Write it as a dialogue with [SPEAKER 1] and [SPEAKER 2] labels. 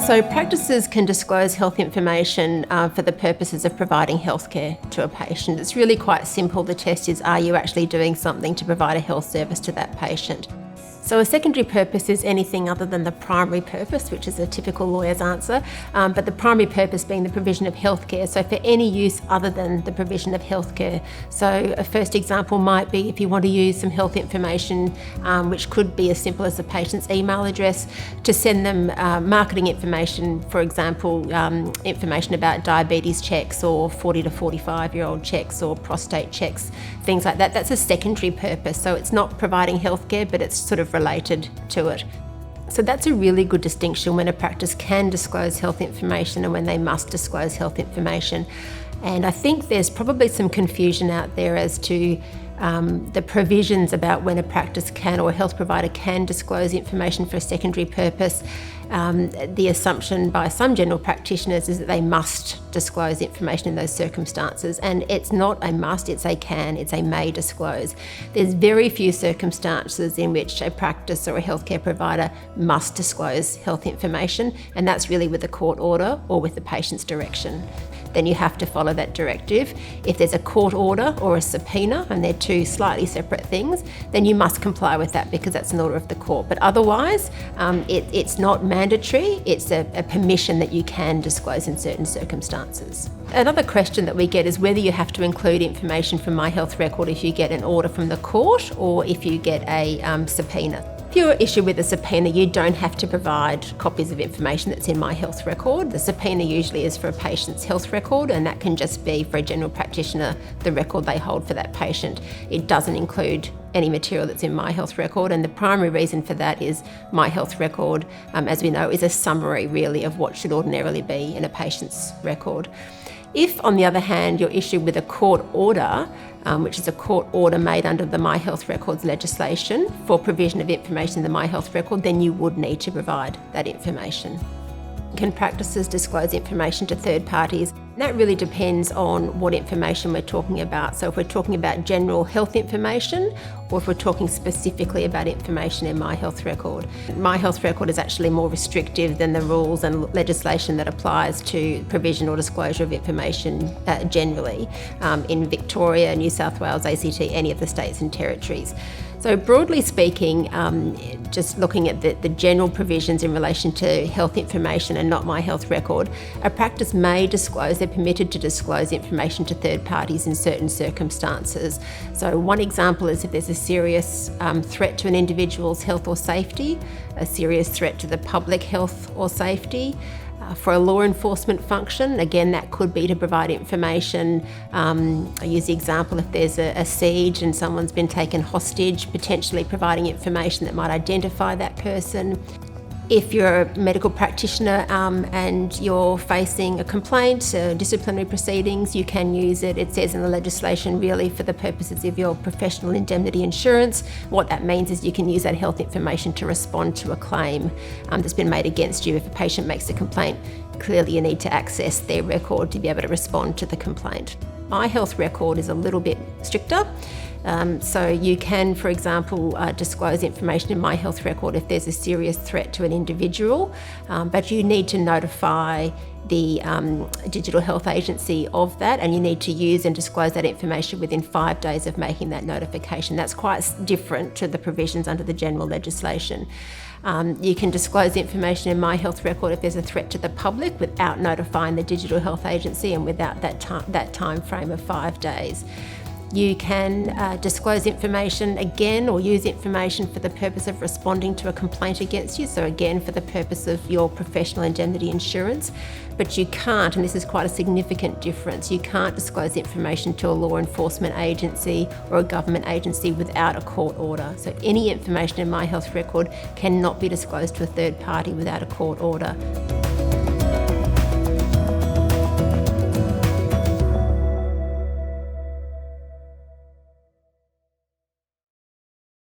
[SPEAKER 1] So practices can disclose health information for the purposes of providing healthcare to a patient. It's really quite simple. The test is, are you actually doing something to provide a health service to that patient? So a secondary purpose is anything other than the primary purpose, which is a typical lawyer's answer, but the primary purpose being the provision of healthcare. So for any use other than the provision of healthcare. So a first example might be if you want to use some health information, which could be as simple as the patient's email address, to send them marketing information, for example, information about diabetes checks or 40 to 45-year-old checks or prostate checks, things like that. That's a secondary purpose. So it's not providing healthcare, but it's sort of related to it. So that's a really good distinction when a practice can disclose health information and when they must disclose health information. And I think there's probably some confusion out there as to the provisions about when a practice can or a health provider can disclose information for a secondary purpose. The assumption by some general practitioners is that they must disclose information in those circumstances, and it's not a must, it's a can, it's a may disclose. There's very few circumstances in which a practice or a healthcare provider must disclose health information, and that's really with a court order or with the patient's direction. Then you have to follow that directive. If there's a court order or a subpoena, and they're two slightly separate things, then you must comply with that because that's an order of the court. But otherwise, it's not mandatory, it's a permission that you can disclose in certain circumstances. Another question that we get is whether you have to include information from My Health Record if you get an order from the court or if you get a subpoena. If you're issued with a subpoena, you don't have to provide copies of information that's in My Health Record. The subpoena usually is for a patient's health record, and that can just be, for a general practitioner, the record they hold for that patient. It doesn't include any material that's in My Health Record, and the primary reason for that is My Health Record, as we know, is a summary really of what should ordinarily be in a patient's record. If, on the other hand, you're issued with a court order, which is a court order made under the My Health Records legislation for provision of information in the My Health Record, then you would need to provide that information. Can practices disclose information to third parties? That really depends on what information we're talking about. So if we're talking about general health information, or if we're talking specifically about information in My Health Record. My Health Record is actually more restrictive than the rules and legislation that applies to provision or disclosure of information generally in Victoria, New South Wales, ACT, any of the states and territories. So broadly speaking, just looking at the general provisions in relation to health information and not My Health Record, a practice may disclose, they're permitted to disclose information to third parties in certain circumstances. So one example is if there's a serious threat to an individual's health or safety, a serious threat to the public health or safety. For a law enforcement function, again, that could be to provide information. I use the example if there's a siege and someone's been taken hostage, potentially providing information that might identify that person. If you're a medical practitioner and you're facing a complaint, disciplinary proceedings, you can use it. It says in the legislation really for the purposes of your professional indemnity insurance. What that means is you can use that health information to respond to a claim that's been made against you. If a patient makes a complaint, clearly you need to access their record to be able to respond to the complaint. My Health Record is a little bit stricter. So you can, for example, disclose information in My Health Record if there's a serious threat to an individual, but you need to notify the Digital Health Agency of that, and you need to use and disclose that information within 5 days of making that notification. That's quite different to the provisions under the general legislation. You can disclose information in My Health Record if there's a threat to the public without notifying the Digital Health Agency and without that time frame of 5 days. You can disclose information again or use information for the purpose of responding to a complaint against you, so again for the purpose of your professional indemnity insurance, but you can't, and this is quite a significant difference, you can't disclose information to a law enforcement agency or a government agency without a court order. So any information in My Health Record cannot be disclosed to a third party without a court order.